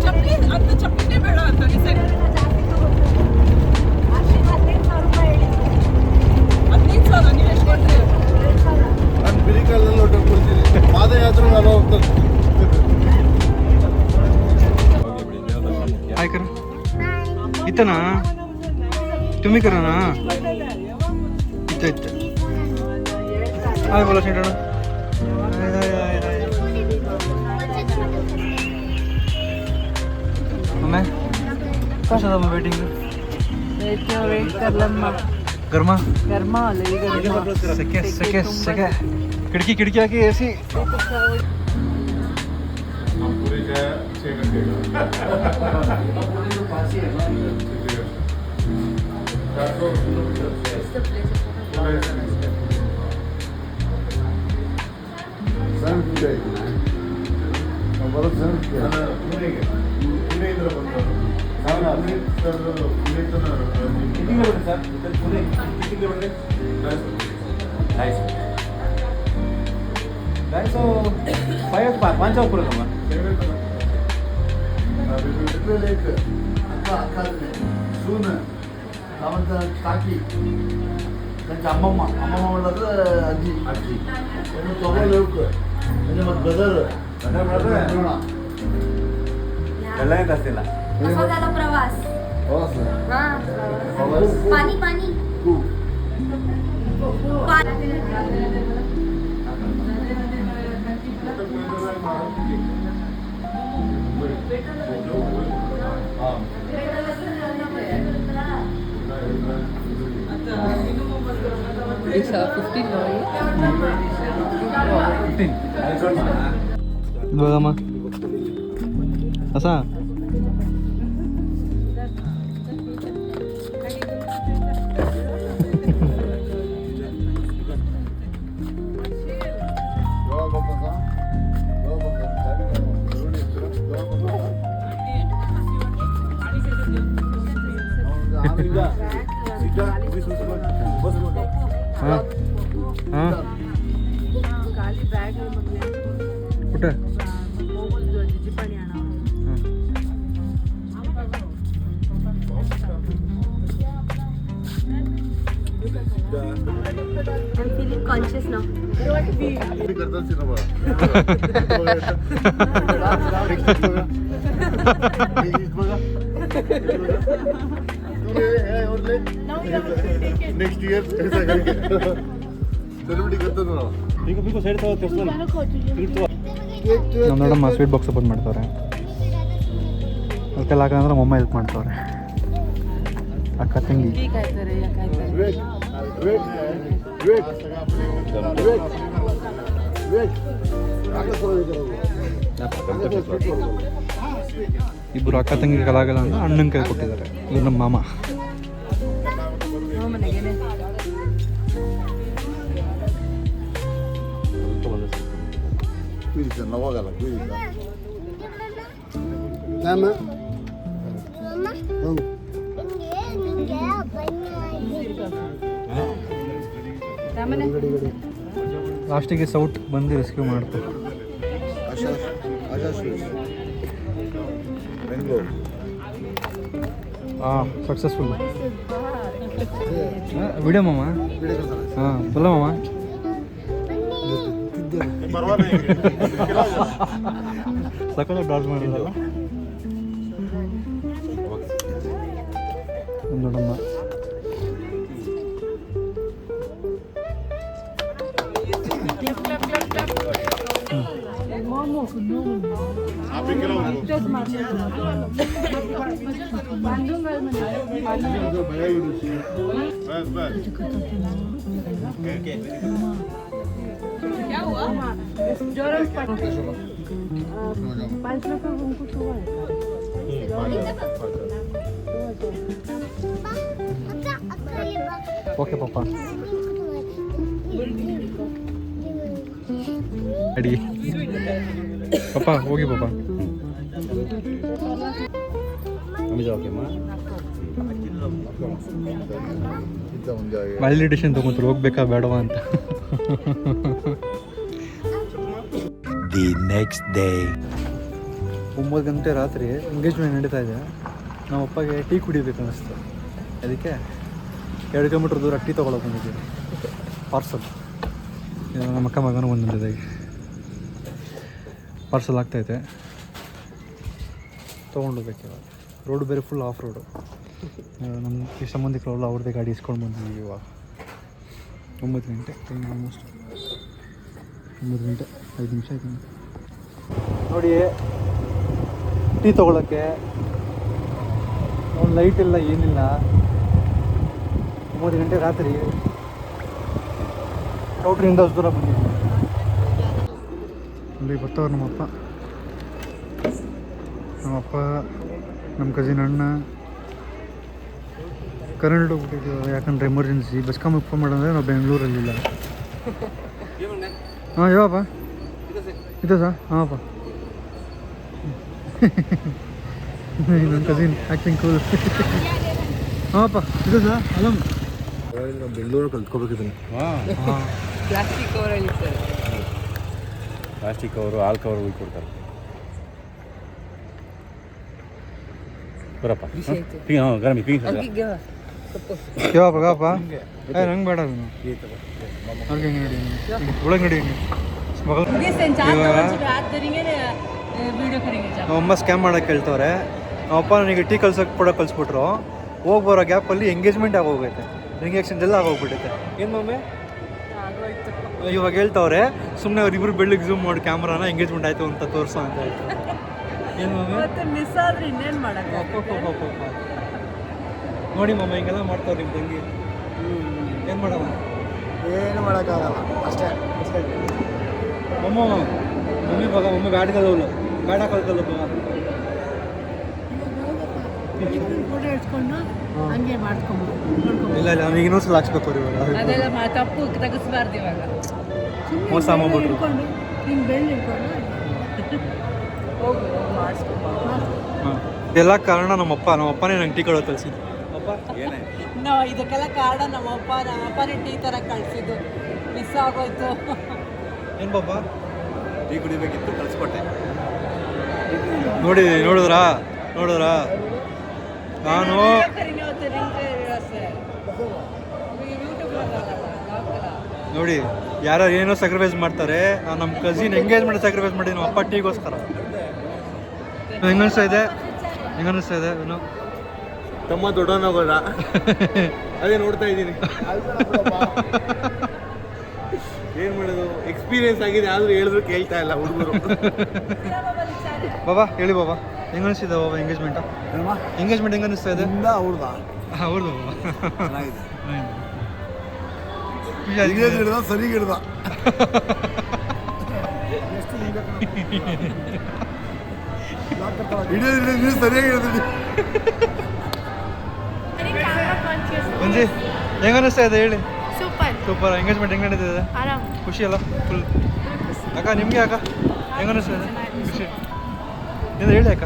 ಚಪ್ಪಲಿ ಅಂತ ಚಪ್ಪಲಿನೇ ಬೇಡ ಅಂತ ಡಿಸೈಡ್ 15,000 ನೀವು ಎಷ್ಟು ಕೊಡ್ತೀರಿ? ನಾನು ಬಿರಿಕಲ್ಲಲ್ಲಿ ಒಟ್ಟು ಕೊಡ್ತೀನಿ. ಪಾದಯಾತ್ರೆ ನಾನು ಹೋಗ್ತೇನೆ. हाय कर इतना तुम्ही करा ना इथं इथं हाय बोला शेंटाणा मम्मी कसं झालं वेटिंग वेट करलम्मा गरमा गरमा आले सके सके सके खिड़की खिड़की आके ऐसी पाच पुरं सून काकी त्यांची अम्मम्मा म्हणलं तर आजी आजी त्यांना चौघा लोक म्हणजे मग गदर त्याला येत असतील कसा झाला प्रवास? पाणी पाणी बघा मग असा कुठं I'm feeling conscious now. Next year celebrity करतो ना ನಮ್ಮ ನೋಡಮ್ಮ ಸ್ವೀಟ್ ಬಾಕ್ಸ್ ಓಪನ್ ಮಾಡ್ತಾರೆ ಅದಕ್ಕೆಲ್ಲ ಹಾಕಂದ್ರೆ ಮೊಮ್ಮ ಹೆಲ್ಪ್ ಮಾಡ್ತಾರೆ ಅಕ್ಕ ತಂಗಿ ಇಬ್ಬರು ಅಕ್ಕ ತಂಗಿ ಕಲಾಗಲ್ಲ ಅಂದ್ರೆ ಅಣ್ಣನ ಕೈ ಕೊಟ್ಟಿದ್ದಾರೆ ಇವ್ರು ನಮ್ಮ ಮಾಮ ನವಾಗಲ್ಲ ನಾನು ಲಾಸ್ಟಿಗೆ ಸೌಟ್ ಬಂದು ರೆಸ್ಕ್ಯೂ ಮಾಡ್ತಾರೆ ಹಾಂ ಸಕ್ಸಸ್ಫುಲ್ ವಿಡಿಯೋ ಮಾಮ ಹಾಂ ಬಲ್ಲ ಮಾಮ ಸಕಲ ಡಾಲ್ ಮಾಡಿದಲ್ಲ ನೋಡಮ್ಮ क्या हुआ? 5 रुपये उनको हुआ ಓಕೆ ಪಾಪ ಅಡಿ ಪಾಪ ಹೋಗಿ ಪಾಪ ವ್ಯಾಲಿಡೇಷನ್ ತೊಗೊಂತಾರೆ ಹೋಗ್ಬೇಕಾ ಬೇಡವಾ ಅಂತ the next day. 9 ಗಂಟೆ ರಾತ್ರಿ ಎಂಗೇಜ್ಮೆಂಟ್ ನಡೀತಾ ಇದೆ. ನಮ್ಮ ಅಪ್ಪಗೆ ಟೀ ಕುಡಿಬೇಕು ಅನ್ನಿಸ್ತು, ಅದಕ್ಕೆ 2 ಕಿಲೋಮೀಟ್ರ್ ದೂರ ಟೀ ತೊಗೊಳಕ್ಕೆ ಬಂದಿದ್ದೀವಿ. ಪಾರ್ಸಲ್ ನಮ್ಮ ಅಕ್ಕ ಮಗನೂ ಬಂದಿದೆ, ಪಾರ್ಸಲ್ ಆಗ್ತೈತೆ, ತೊಗೊಂಡೋಗ್ಬೇಕು ಇವಾಗ. ರೋಡು ಬೇರೆ ಫುಲ್ ಆಫ್ ರೋಡು. ನಮ್ಮ ಈ ಸಂಬಂಧಿಕರೆಲ್ಲ ಅವ್ರದ್ದೇ ಗಾಡಿ ಇಸ್ಕೊಂಡು ಬಂದಿದ್ದೀವಿ. ಇವಾಗ 9 ಗಂಟೆ ಟೈಮ್, ಆಲ್ಮೋಸ್ಟ್ 9 ಗಂಟೆ 5 ನಿಮಿಷ ಆಯ್ತು ನೋಡಿ. ಟೀ ತೊಗೊಳಕ್ಕೆ ಒಂದು ಲೈಟ್ ಇಲ್ಲ, ಏನಿಲ್ಲ. 9 ಗಂಟೆ ರಾತ್ರಿ ಔಟ್ರಿಂದ ಅಷ್ಟು ದೂರ ಬಂದಿದ್ದೀವಿ. ಅಲ್ಲಿ ಬರ್ತಾವ್ರು ನಮ್ಮಪ್ಪ, ನಮ್ಮ ಕಸಿನ್ ಅಣ್ಣ. ಕರೆಂಟ್ ಹೋಗ್ಬಿಟ್ಟಿದ್ದೀವಿ ಯಾಕಂದರೆ ಎಮರ್ಜೆನ್ಸಿ. ಬಸ್ ಕಾಮಕ್ಕೆ ಫೋನ್ ಮಾಡಿದ್ರೆ ನಾವು ಬೆಂಗಳೂರಲ್ಲಿಲ್ಲ. ಹಾಂ ಯಾವಪ್ಪ ಇದೆ ಸರ್? ಹಾಂಪ್ಪ ನನ್ನ ಕಸಿನ್ ಆ್ಯಕ್ಟಿಂಗ್ ಕೂಲ್. ಹಾಂಪ್ಪ ಇದೆ ಸರ್. ಅಲಮ್ ಬೆಂಗಳೂರು ಕಲ್ತ್ಕೋಬೇಕಿದ್ದೀನಿ. ಹಾಂ ಪ್ಲಾಸ್ಟಿಕ್ ಕವರಲ್ಲಿ ಸರ್. ಪ್ಲಾಸ್ಟಿಕ್ ಕವರು, ಹಾಲು ಕವರು ಹೋಗಿ ಕೊಡ್ತಾರೆ. ಬರಪ್ಪ. ಹಾಂ ಗರಮಿ ಪಿಂಕ್ ಯಾವಪ್ಪ ಗಾಪ ನಂಗೆ ಬೇಡ ಅದನ್ನು. ಅವ್ರಿಗೆ ಹೆಂಗೆ ನೋಡಿ ಒಳಗೆ ನೋಡಿ ಹೆಂಗೆ ನಮ್ಮಮ್ಮ ಸ್ಕ್ಯಾಮ್ ಮಾಡೋಕ್ಕೆ ಹೇಳ್ತವ್ರೆ. ನಮ್ಮಪ್ಪ ನನಗೆ ಟೀ ಕಲ್ಸೋಕೆ ಕೂಡ ಕಲಿಸ್ಬಿಟ್ರು. ಹೋಗಿ ಬರೋ ಗ್ಯಾಪಲ್ಲಿ ಎಂಗೇಜ್ಮೆಂಟ್ ಆಗೋಗೈತೆ, ರಿಂಗ್ ಎಕ್ಸ್ಚೇಂಜ್ ಎಲ್ಲ ಆಗೋಗ್ಬಿಟ್ಟೈತೆ. ಏನು ಮಮ್ಮಿ ಇವಾಗ ಹೇಳ್ತವ್ರೆ ಸುಮ್ಮನೆ ಅವ್ರಿಬ್ರು ಬೆಳ್ಳಿಗೆ ಝೂಮ್ ಮಾಡಿ ಕ್ಯಾಮ್ರಾನ ಎಂಗೇಜ್ಮೆಂಟ್ ಆಯಿತು ಅಂತ ತೋರಿಸೋ ಅಂತ ಹೇಳ್ತಾರೆ. ಏನು ಮಮ್ಮಿ ಮಿಸ್ ಆದ್ರೆ ಇನ್ನೇನು ಮಾಡಕ್ಕೆ? ನೋಡಿ ಮಮ್ಮ ಹಿಂಗೆಲ್ಲ ಮಾಡ್ತಾವ್ರೆ ನಿಮ್ಮ ತಂಗಿ. ಏನು ಮಾಡೋಣ? ಏನು ಮಾಡೋಕ್ಕಾಗಲ್ಲ ಅಷ್ಟೇ. ಮಮ್ಮಿ ಬಗ ಮಮ್ಮಿ ಬ್ಯಾಡ್ ಕಲವಲು ಬೇಡ ಕಲ್ಕಲ್ಲ ಹಂಗೆ ಮಾಡ್ಕೊಂಡು ಇಲ್ಲ ಇಲ್ಲ ಅವ್ನಿಗೆ ಇನ್ನೊಂದ್ಸಲ ಹಾಕ್ಸ್ಬೇಕು ಅವ್ರು ಇವಾಗ. ಅದೆಲ್ಲ ತಪ್ಪು ತೆಗಿಸ್ಬಾರ್ದು ಇವಾಗ. ಮೋಸ ಮಾಡ್ಬಿಟ್ರು. ಹಿಂಗೆ ಬೆಳ್ಳಿ ಇಟ್ಕೊಂಡು ಹೋಗಿ ಹಾಂ ಇದೆಲ್ಲ ಕಾರಣ ನಮ್ಮಪ್ಪನೇ ನಂಗೆ ಟೀ ಕೊಡೋದು ಕಲಿಸಿದ್ದು. ಅಪ್ಪ ನಾವು ಇದಕ್ಕೆಲ್ಲ ಕಾರಣ ನಮ್ಮಪ್ಪನೇ ಟೀ ಥರ ಕಳಿಸಿದ್ದು. ಮಿಸ್ ಆಗೋಯ್ತು. ಏನು ಪಾಪ ಟೀ ಕುಡಿಬೇಕಿತ್ತು, ಕಳಿಸ್ಕೊಟ್ಟೆ. ನೋಡಿದ್ರಾ ನಾನು ನೋಡಿ ಯಾರು ಏನೋ ಸ್ಯಾಕ್ರಿಫೈಸ್ ಮಾಡ್ತಾರೆ. ನಾನು ನಮ್ಮ ಕಸಿನ್ ಎಂಗೇಜ್ಮೆಂಟ್ ಸ್ಯಾಕ್ರಿಫೈಸ್ ಮಾಡಿ ನಮ್ಮ ಅಪ್ಪ ಟೀಗೋಸ್ಕರ. ಹೆಂಗನ್ನಿಸ್ತಾ ಇದೆ ಏನು ತಮ್ಮ ದೊಡ್ಡವನಾಗೋದ ಅದೇ ನೋಡ್ತಾ ಇದ್ದೀನಿ. ಏನು ಮಾಡೋದು, ಎಕ್ಸ್ಪೀರಿಯನ್ಸ್ ಆಗಿದೆ, ಆದರೂ ಹೇಳಿದ್ರು ಕೇಳ್ತಾ ಇಲ್ಲ ಹುಡುಗರು. ಬಾಬಾ ಹೇಳಿ ಬಾಬಾ, ಹೆಂಗನ್ನಿಸ್ತಿದೆ ಬಾಬಾ ಎಂಗೇಜ್ಮೆಂಟ್ ಹೆಂಗೆ ಅನ್ನಿಸ್ತಾ ಇದೆ? ಅವ್ರದ್ದು ಹೌದು ಚೆನ್ನಾಗಿದೆ. ಖುಷಿ ಹಿಡ್ದ ಸರಿ ಹಿಡ್ದ. ಹಿಡಿಯೋದು ಸರಿಯಾಗಿ ಹಿಡಿದ್ರಿ. ಮಂಜಿ ಹೆಂಗ ಅನ್ನಿಸ್ತಾ ಇದೆ ಹೇಳಿ? ಸೂಪರ್. ಎಂಗೇಜ್ಮೆಂಟ್ ಹೆಂಗೆ ನಡೀತಿದೆ? ಆರಾಮ್. ಖುಷಿ ಅಲ್ಲ ಫುಲ್? ಅಕ್ಕ ನಿಮಗೆ ಅಕ್ಕ ಹೆಂಗ ಅನ್ನಿಸ್ತಾ ಇದೆ? ಖುಷಿ ಏನು ಹೇಳಿ ಅಕ್ಕ.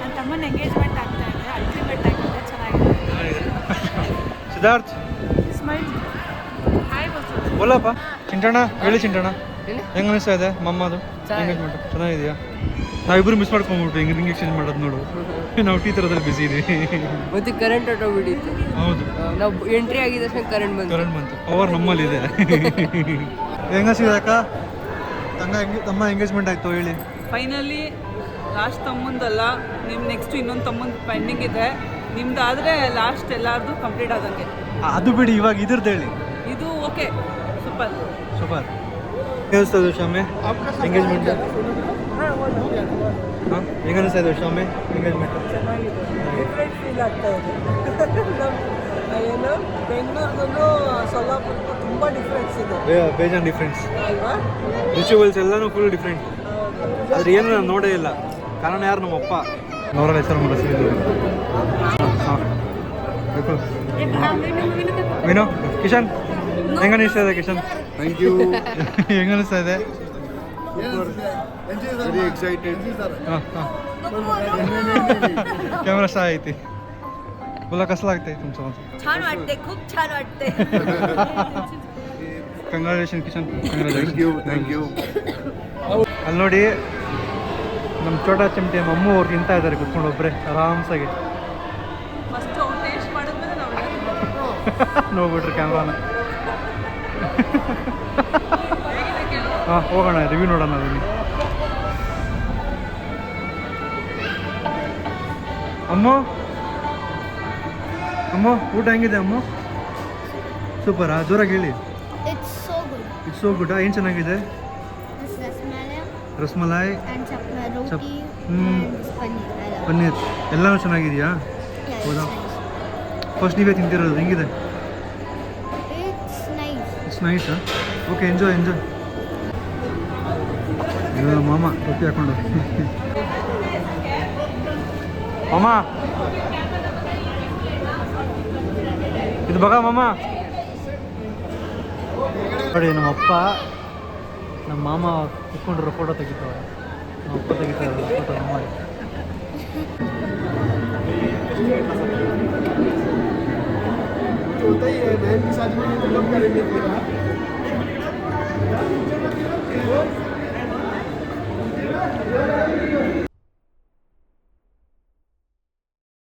ನನ್ನ ತಮ್ಮನ ಎಂಗೇಜ್ಮೆಂಟ್ ಆಗ್ತಾ ಇದೆ, ಅಲ್ಟಿಮೇಟ್ ಆಗಿದೆ, ಚೆನ್ನಾಗಿದೆ. ಸಿದ್ಧಾರ್ಥ್ ಸ್ಮೈಲ್. ಹಾಯ್ ಬಸ್ಸು. ಬೋಲಪ್ಪ. ಚಿಂಟಣ್ಣ ಹೇಳಿ ಚಿಂಟಣ್ಣ ಹೆಂಗೆ ಅನ್ನಿಸ್ತಾ ಇದೆ ಮಮ್ಮದು ಎಂಗೇಜ್ಮೆಂಟ್? ಚೆನ್ನಾಗಿದೆಯಾ? ನಾವಿಬ್ಬರು ಮಿಸ್ ಮಾಡ್ಕೊಂಡ್ಬಿಟ್ಟು ಹಿಂಗೆ ರಿಂಗ್ ಎಕ್ಸ್ಚೇಂಜ್ ಮಾಡೋದು ನೋಡು. ನಾವು ಟೀ ಥರದಲ್ಲಿ ಬಿಸಿ ಇದೀವಿ. ಮತ್ತೆ ಕರೆಂಟ್ ಹೊಟ್ಟೋಗ್ಬಿಟ್ಟಿತ್ತು. ಹೌದು ನಾವು ಎಂಟ್ರಿ ಆಗಿದ ತಕ್ಷಣ ಕರೆಂಟ್ ಬಂತು. ಪವರ್ ನಮ್ಮಲ್ಲಿದೆ. ಹೆಂಗಸಿದೆ ಅಕ್ಕ ತಮ್ಮ ಎಂಗೇಜ್ಮೆಂಟ್ ಆಯಿತು ಹೇಳಿ? ಫೈನಲಿ ಲಾಸ್ಟ್ ತಮ್ಮಂದಲ್ಲ, ನಿಮ್ಮ ನೆಕ್ಸ್ಟ್ ಇನ್ನೊಂದು ತಮ್ಮಂದು ಪೆಂಡಿಂಗ್ ಇದೆ. ನಿಮ್ದಾದರೆ ಲಾಸ್ಟ್ ಎಲ್ಲಾರ್ದು ಕಂಪ್ಲೀಟ್ ಆದಂಗೆ. ಅದು ಬಿಡಿ, ಇವಾಗ ಇದ್ರದ್ದು ಹೇಳಿ. ಇದು ಓಕೆ, ಸೂಪರ್. ಹೆಂಗನಿಸ್ತಾ ಶಾಮೆ ಎಂಗೇಜ್ಮೆಂಟ್? ಹಾಂ ಹೆಂಗನಿಸ್ತಾ ಇದೆ ಶಾಮೆ ಎಂಗೇಜ್ಮೆಂಟ್? ಡಿಫ್ರೆಂಟ್ ಫೀಲ್ ಆಗ್ತಾ ಇದೆ. ಏನು ಬೆಂಗಳೂರಿಗೂ ಸೊಲ್ಲಾಪುರಕ್ಕೂ ತುಂಬ ಡಿಫ್ರೆನ್ಸ್ ಇದೆ. ಬೇಜಾನ್ ಡಿಫ್ರೆನ್ಸ್ ಅಲ್ವಾ? ರಿಚುವಲ್ಸ್ ಎಲ್ಲನೂ ಫುಲ್ ಡಿಫ್ರೆಂಟ್. ಆದರೆ ಏನು ನಾನು ನೋಡೇ ಇಲ್ಲ. ಕಾರಣ ಯಾರು? ನಮ್ಮಪ್ಪ. ಅವರ ಹೆಸರು ಮಾಡಿಸಿದ್ದು. ಹಾಂ ವಿನು. ಕಿಶನ್ ಹೆಂಗನಿಸ್ತಾ ಇದೆ ಕಿಶನ್? Thank you. ಹೆಂಗನಿಸ್ತಾ ಇದೆ? Very excited. हां कॅमेरा सहा आहे ते बोला कसं लागतंय तुमचं? छान वाटते, खूप छान वाटते. कंग्रॅच्युलेशन किशन. Thank you. ಅಲ್ಲಿ ನೋಡಿ ನಮ್ಮ ಚೋಟಾ ಚಮಟೆ ಅಮ್ಮು ಅವ್ರು ತಿಂತಾ ಇದ್ದಾರೆ ಕುತ್ಕೊಂಡು ಒಬ್ಬರೇ ಆರಾಮ್ಸಾಗಿ. ಫಸ್ಟು ಅವ್ರು ಟೇಸ್ಟ್ ಮಾಡಿದ್ಮೇಲೆ ನಾವು ನೋಡ್ಬಿಟ್ರಿ ಕ್ಯಾಮ್ರಾನ. ಹಾಂ ಹೋಗೋಣ ರಿವ್ಯೂ ನೋಡೋಣ ಅದನ್ನು. ಅಮ್ಮ ಅಮ್ಮ ಊಟ ಹೆಂಗಿದೆ ಅಮ್ಮ? ಸೂಪರಾ? ಜೋರಾಗಿ ಹೇಳಿ. It's so good. It's so good. ಏನು ಚೆನ್ನಾಗಿದೆ? This rasmalai rasmalai, and roti Hmm. and this paneer. I love paneer ಎಲ್ಲನೂ ಚೆನ್ನಾಗಿದೆಯಾ? it. Yeah, ಹೌದಾ? it's ಫಸ್ಟ್ ನೀವೇ ತಿಂತಿರೋದು, ಹೆಂಗಿದೆ? nice. It's nice. ಇಟ್ಸ್ ನೈಸಾ? Okay, enjoy enjoy. ಇವಾಗ ಮಾಮ ರೊಟ್ಟಿ ಹಾಕೊಂಡು ಮಾಮ ಇದು ಬಗ ಮಾಮ. ನೋಡಿ ನಮ್ಮ ಅಪ್ಪ ನಮ್ಮ ಮಾಮ ಕುತ್ಕೊಂಡಿರೋ ಫೋಟೋ ತೆಗಿತಾವೆ. ನಮ್ಮ ಅಪ್ಪ ತೆಗಿತಾರೆ ಫೋಟೋ ಅಮ್ಮ. होता ही है बहन की शादी में तुम लोग करेंगे